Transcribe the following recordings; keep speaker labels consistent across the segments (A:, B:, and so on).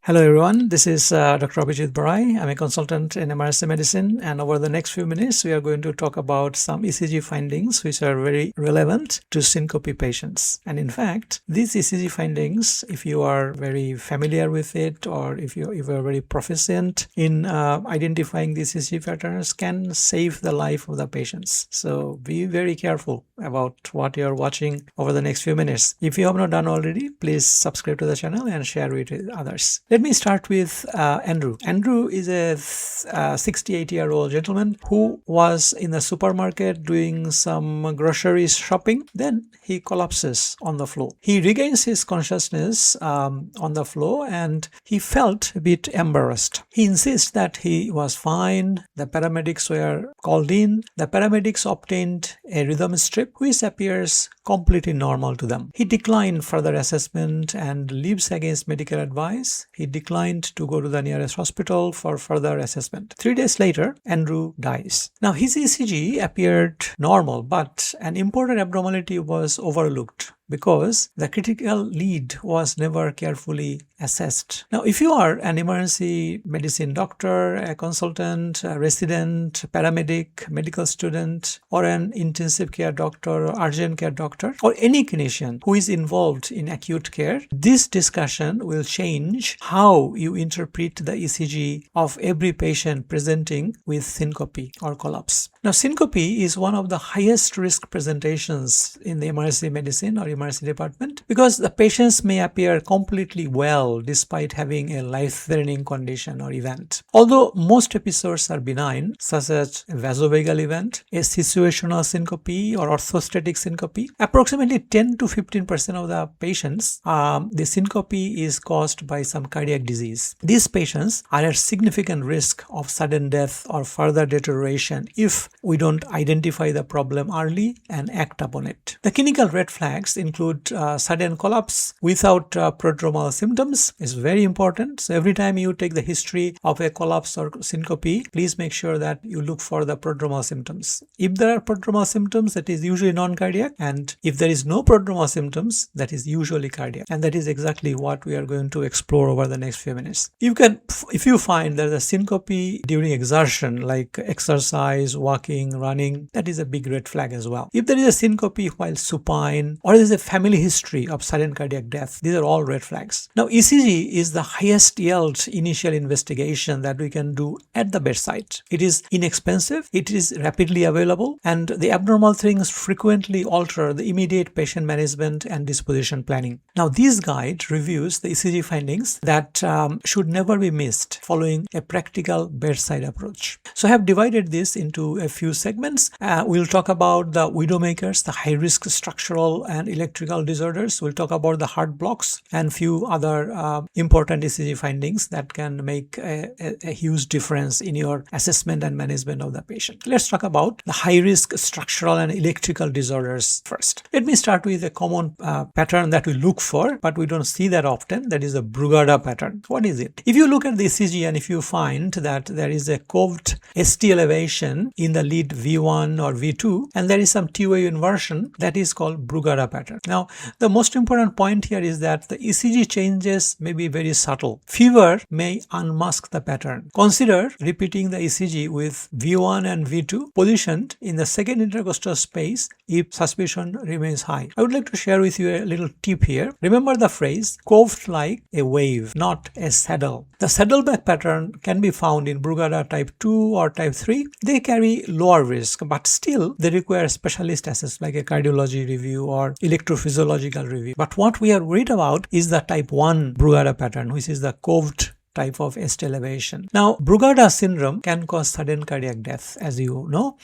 A: Hello everyone, this is Dr. Abhijit Barai. I'm a consultant in emergency medicine, and over the next few minutes we are going to talk about some ECG findings which are very relevant to syncope patients. And in fact, these ECG findings, if you are very familiar with it or if you are very proficient in identifying these ECG patterns, can save the life of the patients. So be very careful about what you are watching over the next few minutes. If you have not done already, please subscribe to the channel and share it with others. Let me start with Andrew. Andrew is a 68-year-old gentleman who was in the supermarket doing some groceries shopping. Then he collapses on the floor. He regains his consciousness on the floor and he felt a bit embarrassed. He insists that he was fine. The paramedics were called in. The paramedics obtained a rhythm strip which appears completely normal to them. He declined further assessment and leaves against medical advice. He declined to go to the nearest hospital for further assessment. 3 days later, Andrew dies. Now, his ECG appeared normal, but an important abnormality was overlooked because the critical lead was never carefully assessed. Now, if you are an emergency medicine doctor, a consultant, a resident, paramedic, medical student, or an intensive care doctor, or urgent care doctor, or any clinician who is involved in acute care, this discussion will change how you interpret the ECG of every patient presenting with syncope or collapse. Now, syncope is one of the highest risk presentations in the emergency medicine or emergency department because the patients may appear completely well despite having a life-threatening condition or event. Although most episodes are benign, such as a vasovagal event, a situational syncope or orthostatic syncope, approximately 10 to 15% of the patients, the syncope is caused by some cardiac disease. These patients are at significant risk of sudden death or further deterioration if we don't identify the problem early and act upon it. The clinical red flags include sudden collapse without prodromal symptoms is very important. So every time you take the history of a collapse or syncope, please make sure that you look for the prodromal symptoms. If there are prodromal symptoms, that is usually non-cardiac, and if there is no prodromal symptoms, that is usually cardiac. And that is exactly what we are going to explore over the next few minutes. If you find there is a syncope during exertion, like exercise, walking, running, that is a big red flag as well. If there is a syncope while supine, or there is a family history of sudden cardiac death, these are all red flags. Now, ECG is the highest yield initial investigation that we can do at the bedside. It is inexpensive, it is rapidly available, and the abnormal things frequently alter the immediate patient management and disposition planning. Now, this guide reviews the ECG findings that should never be missed following a practical bedside approach. So I have divided this into a few segments. We'll talk about the widowmakers, the high-risk structural and electrical disorders. We'll talk about the heart blocks and few other important ECG findings that can make a huge difference in your assessment and management of the patient. Let's talk about the high-risk structural and electrical disorders first. Let me start with a common pattern that we look for, but we don't see that often. That is the Brugada pattern. What is it? If you look at the ECG and if you find that there is a coved ST elevation in the lead V1 or V2 and there is some T-wave inversion, that is called Brugada pattern. Now, the most important point here is that the ECG changes may be very subtle. Fever may unmask the pattern. Consider repeating the ECG with V1 and V2 positioned in the second intercostal space if suspicion remains high. I would like to share with you a little tip here. Remember the phrase coved like a wave, not a saddle. The saddleback pattern can be found in Brugada type 2 or type 3. They carry lower risk, but still they require specialist assessment like a cardiology review or electrophysiological review. But what we are worried about is the type 1 Brugada pattern, which is the coved type of ST elevation. Now, Brugada syndrome can cause sudden cardiac death, as you know.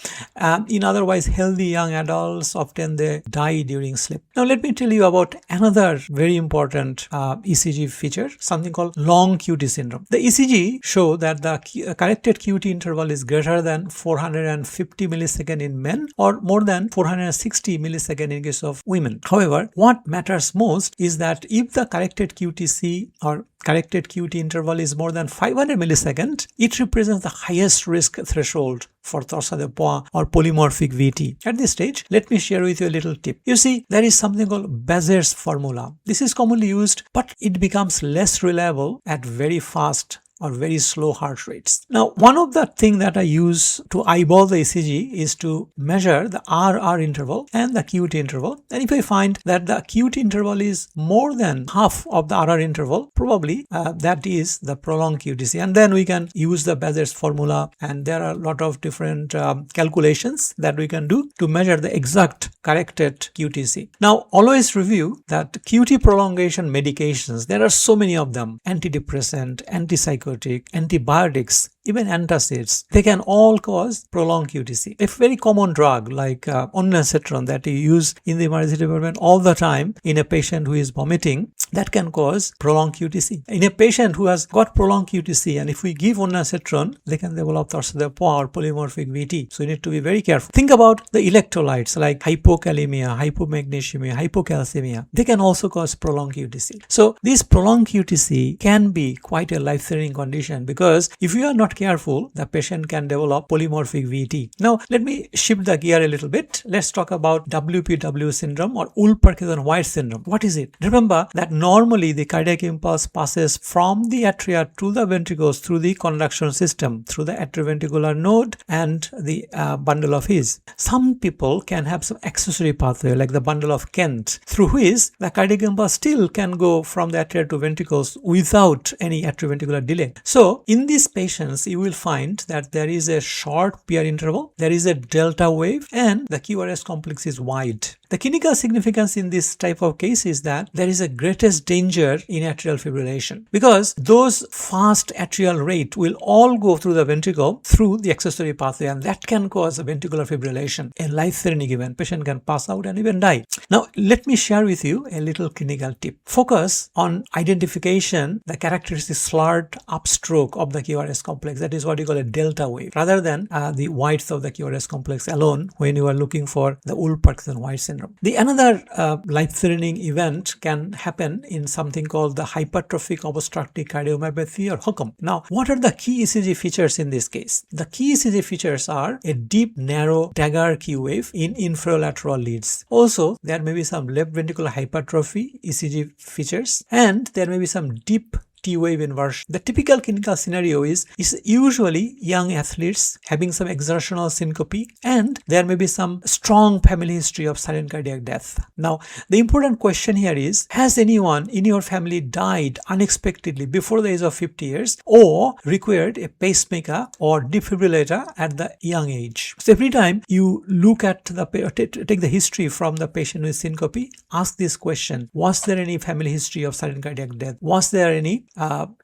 A: In otherwise healthy young adults, often they die during sleep. Now, let me tell you about another very important ECG feature, something called long QT syndrome. The ECG show that the corrected QT interval is greater than 450 millisecond in men or more than 460 millisecond in case of women. However, what matters most is that if the corrected QTC or corrected QT interval is more than 500 milliseconds, it represents the highest risk threshold for torsa de pois or polymorphic VT. At this stage, let me share with you a little tip. You see, there is something called Bazer's formula. This is commonly used, but it becomes less reliable at very fast or very slow heart rates. Now, one of the things that I use to eyeball the ECG is to measure the RR interval and the QT interval. And if I find that the QT interval is more than half of the RR interval, probably that is the prolonged QTC. And then we can use the Bazer's formula, and there are a lot of different calculations that we can do to measure the exact corrected QTC. Now, always review that QT prolongation medications, there are so many of them: antidepressant, antipsychotic, antibiotics, even antacids. They can all cause prolonged QTC. A very common drug like ondansetron that you use in the emergency department all the time in a patient who is vomiting, that can cause prolonged QTC. In a patient who has got prolonged QTC, and if we give ondansetron, they can develop torsa de pois or polymorphic VT. So you need to be very careful. Think about the electrolytes like hypokalemia, hypomagnesemia, hypocalcemia. They can also cause prolonged QTC. So this prolonged QTC can be quite a life-threatening condition, because if you are not careful, the patient can develop polymorphic VT. Now, let me shift the gear a little bit. Let's talk about WPW syndrome or Wolff-Parkinson-White syndrome. What is it? Remember that normally the cardiac impulse passes from the atria to the ventricles through the conduction system, through the atrioventricular node and the bundle of His. Some people can have some accessory pathway like the bundle of Kent, through which the cardiac impulse still can go from the atria to ventricles without any atrioventricular delay. So, in these patients, you will find that there is a short PR interval, there is a delta wave, and the QRS complex is wide. The clinical significance in this type of case is that there is a greatest danger in atrial fibrillation, because those fast atrial rate will all go through the ventricle through the accessory pathway, and that can cause a ventricular fibrillation, a life-threatening event. Patient can pass out and even die. Now, let me share with you a little clinical tip. Focus on identification, the characteristic slurred upstroke of the QRS complex. That is what you call a delta wave, rather than the width of the QRS complex alone when you are looking for the Wolff-Parkinson-White syndrome. The another life-threatening event can happen in something called the hypertrophic obstructive cardiomyopathy or HOCM. Now, what are the key ECG features in this case? The key ECG features are a deep, narrow dagger Q wave in infralateral leads. Also, there may be some left ventricular hypertrophy ECG features, and there may be some deep T-wave inversion. The typical clinical scenario is usually young athletes having some exertional syncope, and there may be some strong family history of sudden cardiac death. Now, the important question here is, has anyone in your family died unexpectedly before the age of 50 years or required a pacemaker or defibrillator at the young age? So every time you look at take the history from the patient with syncope, ask this question: was there any family history of sudden cardiac death? Was there any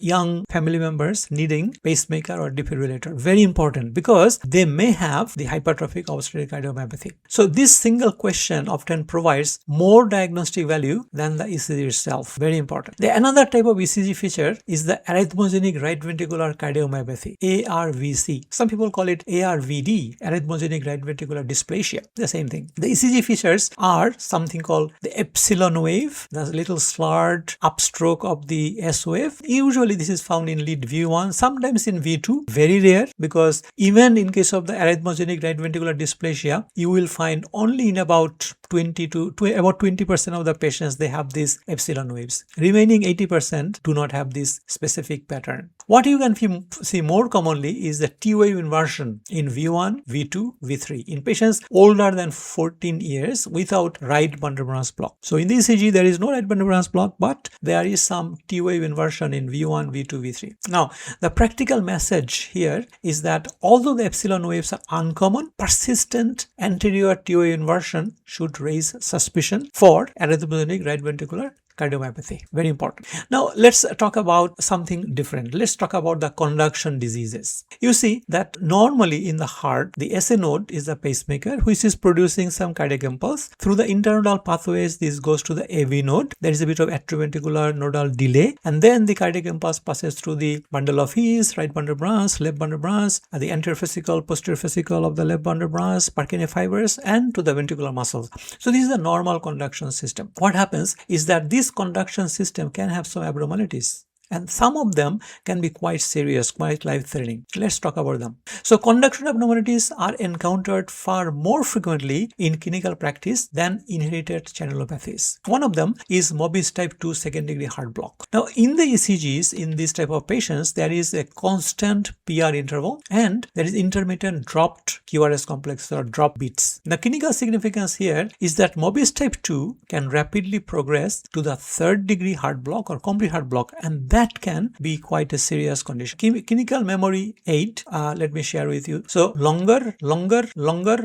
A: young family members needing pacemaker or defibrillator? Very important, because they may have the hypertrophic obstructive cardiomyopathy. So this single question often provides more diagnostic value than the ECG itself. Very important. The another type of ECG feature is the arrhythmogenic right ventricular cardiomyopathy, ARVC. Some people call it ARVD, arrhythmogenic right ventricular dysplasia. The same thing. The ECG features are something called the epsilon wave, the little slurred upstroke of the S wave. Usually this is found in lead V1, sometimes in V2, very rare, because even in case of the arrhythmogenic right ventricular dysplasia, you will find only in about 20% of the patients they have these epsilon waves. Remaining 80% do not have this specific pattern. What you can see more commonly is the T-wave inversion in V1, V2, V3 in patients older than 14 years without right bundle branch block. So in the ECG there is no right bundle branch block, but there is some T-wave inversion in V1, V2, V3. Now, the practical message here is that although the epsilon waves are uncommon, persistent anterior T-wave inversion should raise suspicion for arrhythmogenic right ventricular cardiomyopathy. Very important. Now, let's talk about something different. Let's talk about the conduction diseases. You see that normally in the heart, the SA node is the pacemaker, which is producing some cardiac impulse. Through the internodal pathways, this goes to the AV node. There is a bit of atrioventricular nodal delay, and then the cardiac impulse passes through the bundle of His, right bundle branch, left bundle branch, the anterior fascicle, posterior fascicle of the left bundle branch, Purkinje fibers, and to the ventricular muscles. So this is the normal conduction system. What happens is that this conduction system can have some abnormalities. and some of them can be quite serious, quite life-threatening. Let's talk about them. So conduction abnormalities are encountered far more frequently in clinical practice than inherited channelopathies. One of them is Mobis type 2 second-degree heart block. Now, in the ECGs in this type of patients, there is a constant PR interval and there is intermittent dropped QRS complex or drop beats. The clinical significance here is that Mobis type 2 can rapidly progress to the third-degree heart block or complete heart block, and that can be quite a serious condition. Clinical memory 8, let me share with you. So longer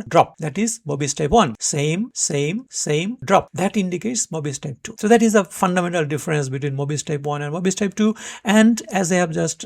A: drop, that is Mobis type 1. Same drop. That indicates Mobis type 2. So that is a fundamental difference between Mobis type 1 and Mobis type 2. And as I have just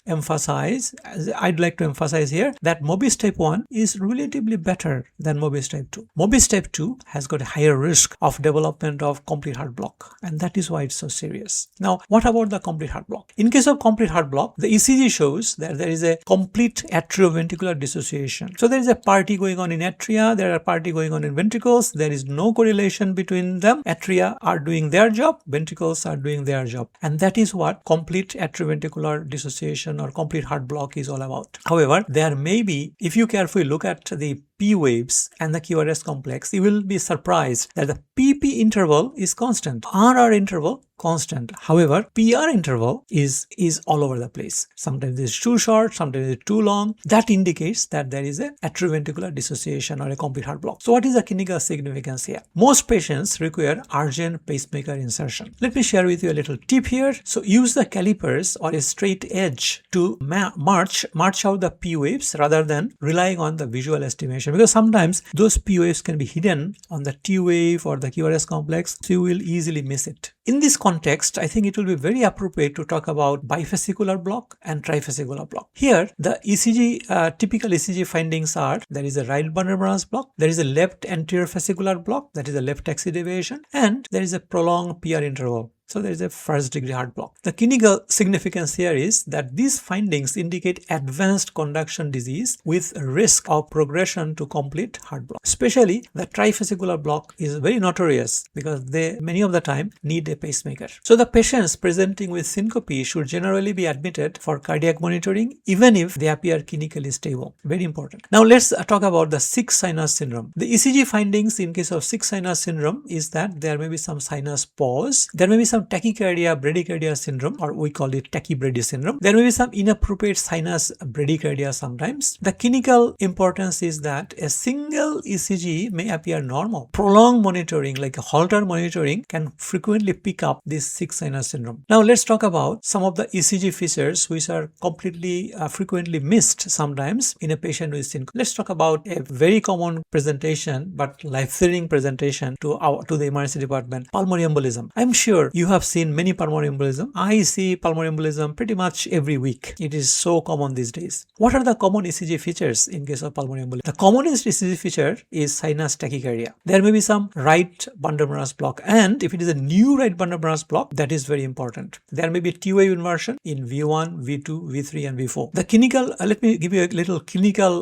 A: emphasized, I'd like to emphasize here that Mobis type 1 is relatively better than Mobis type 2. Mobis type 2 has got a higher risk of development of complete heart block, and that is why it's so serious. Now, what about the complete heart block? In case of complete heart block, the ECG shows that there is a complete atrioventricular dissociation. So there is a party going on in atria, there are party going on in ventricles, there is no correlation between them. Atria are doing their job, ventricles are doing their job, and that is what complete atrioventricular dissociation or complete heart block is all about. However, there may be, if you carefully look at the P waves and the QRS complex, you will be surprised that the PP interval is constant, RR interval constant. However, PR interval is all over the place. Sometimes it's too short, sometimes it's too long. That indicates that there is a atrioventricular dissociation or a complete heart block. So what is the clinical significance here? Most patients require urgent pacemaker insertion. Let me share with you a little tip here. So use the calipers or a straight edge to march out the P waves rather than relying on the visual estimation, because sometimes those P waves can be hidden on the T wave or the QRS complex, so you will easily miss it. In this context, I think it will be very appropriate to talk about bifascicular block and trifascicular block. Here, the ECG, typical ECG findings are there is a right bundle branch block, there is a left anterior fascicular block, that is a left axis deviation, and there is a prolonged PR interval. So there is a first-degree heart block. The clinical significance here is that these findings indicate advanced conduction disease with risk of progression to complete heart block. Especially the trifascicular block is very notorious because they many of the time need a pacemaker. So the patients presenting with syncope should generally be admitted for cardiac monitoring even if they appear clinically stable. Very important. Now let's talk about the sick sinus syndrome. The ECG findings in case of sick sinus syndrome is that there may be some sinus pause, there may be some tachycardia bradycardia syndrome, or we call it tachybrady syndrome. There may be some inappropriate sinus bradycardia sometimes. The clinical importance is that a single ECG may appear normal. Prolonged monitoring, like a Holter monitoring, can frequently pick up this sick sinus syndrome. Now let's talk about some of the ECG features which are completely frequently missed sometimes in a patient with syncope. Let's talk about a very common presentation but life-threatening presentation to the emergency department: pulmonary embolism. I'm sure you have seen many pulmonary embolism. I see pulmonary embolism pretty much every week. It is so common these days. What are the common ECG features in case of pulmonary embolism? The commonest ECG feature is sinus tachycardia. There may be some right bundle branch block, and if it is a new right bundle branch block, that is very important. There may be T-wave inversion in V1, V2, V3 and V4. The clinical, let me give you a little clinical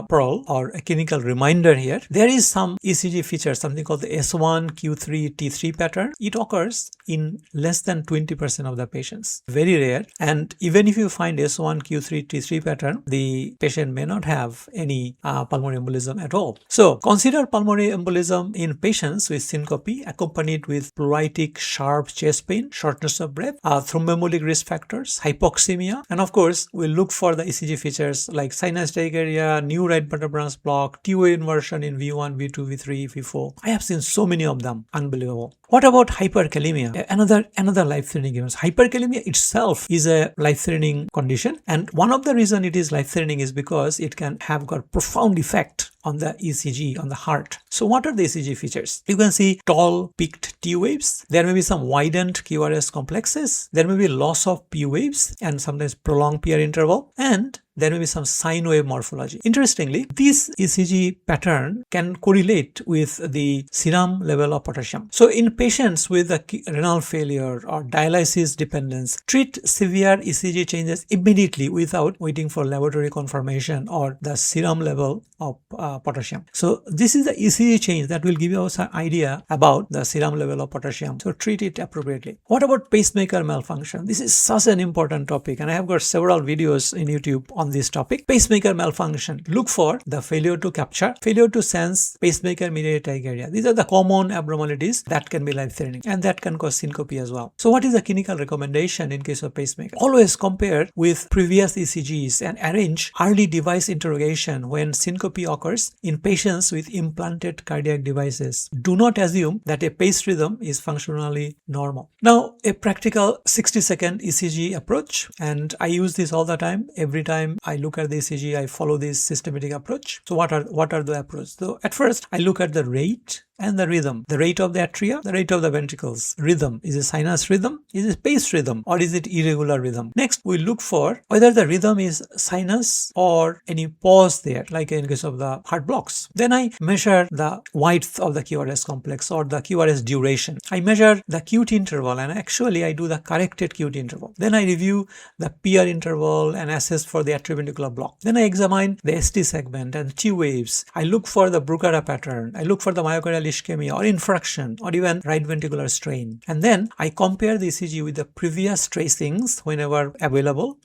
A: pearl or a clinical reminder here. There is some ECG feature, something called the S1, Q3, T3 pattern. It occurs in less than 20% of the patients. Very rare. And even if you find S1, Q3, T3 pattern, the patient may not have any pulmonary embolism at all. So consider pulmonary embolism in patients with syncope accompanied with pleuritic sharp chest pain, shortness of breath, thromboembolic risk factors, hypoxemia, and of course we'll look for the ECG features like sinus tachycardia, new right bundle branch block, T-wave inversion in V1, V2, V3, V4. I have seen so many of them. Unbelievable. What about hyperkalemia? Another life-threatening event. Hyperkalemia itself is a life-threatening condition, and one of the reasons it is life-threatening is because it can have got profound effect on the ECG, on the heart. So what are the ECG features? You can see tall peaked T waves. There may be some widened QRS complexes. There may be loss of P waves and sometimes prolonged PR interval, and there may be some sine wave morphology. Interestingly, this ECG pattern can correlate with the serum level of potassium. So in patients with a renal failure or dialysis dependence, treat severe ECG changes immediately without waiting for laboratory confirmation or the serum level of potassium. So this is the ECG change that will give you an idea about the serum level of potassium. So treat it appropriately. What about pacemaker malfunction? This is such an important topic, and I have got several videos in YouTube on this topic. Pacemaker malfunction. Look for the failure to capture, failure to sense pacemaker mediated tachycardia. These are the common abnormalities that can be life-threatening, and that can cause syncope as well. So what is the clinical recommendation in case of pacemaker? Always compare with previous ECGs and arrange early device interrogation when syncope occurs in patients with implanted cardiac devices. Do not assume that a pace rhythm is functionally normal. Now, a practical 60-second ECG approach, and I use this all the time. Every time I look at the ECG, I follow this systematic approach. So what are the approaches? So at first, I look at the rate and the rhythm. The rate of the atria, the rate of the ventricles. Rhythm. Is it sinus rhythm? Is it pace rhythm? Or is it irregular rhythm? Next, we look for whether the rhythm is sinus or any pause there, like in case of the heart blocks. Then I measure the width of the QRS complex or the QRS duration. I measure the QT interval, and actually I do the corrected QT interval. Then I review the PR interval and assess for the atrioventricular block. Then I examine the ST segment and T waves. I look for the Bruchara pattern. I look for the myocardial ischemia or infraction or even right ventricular strain. And then I compare the ECG with the previous tracings whenever available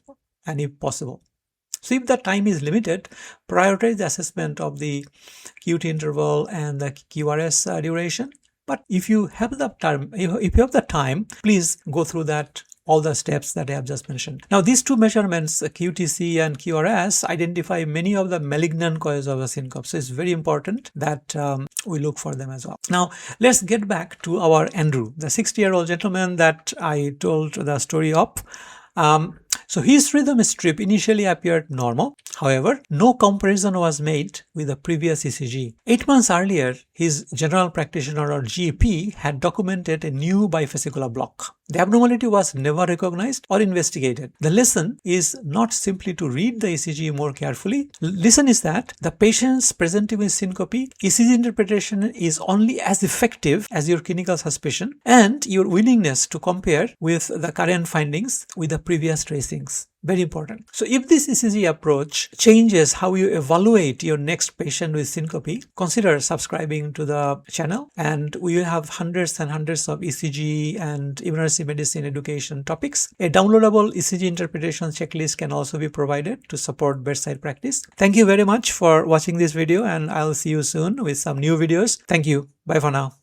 A: and if possible. So if the time is limited, prioritize the assessment of the QT interval and the QRS duration. But if you have the time, please go through all the steps that I have just mentioned. Now, these two measurements, QTC and QRS, identify many of the malignant causes of a syncope. So it's very important that we look for them as well. Now, let's get back to our Andrew, the 60-year-old gentleman that I told the story of. So his rhythm strip initially appeared normal. However, no comparison was made with the previous ECG. 8 months earlier, his general practitioner or GP had documented a new bifascicular block. The abnormality was never recognized or investigated. The lesson is not simply to read the ECG more carefully. Lesson is that the patients presenting with syncope, ECG interpretation is only as effective as your clinical suspicion and your willingness to compare with the current findings with the previous tracings. Very important. So if this ECG approach changes how you evaluate your next patient with syncope, consider subscribing to the channel, and we will have hundreds and hundreds of ECG and emergency medicine education topics. A downloadable ECG interpretation checklist can also be provided to support bedside practice. Thank you very much for watching this video, and I'll see you soon with some new videos. Thank you. Bye for now.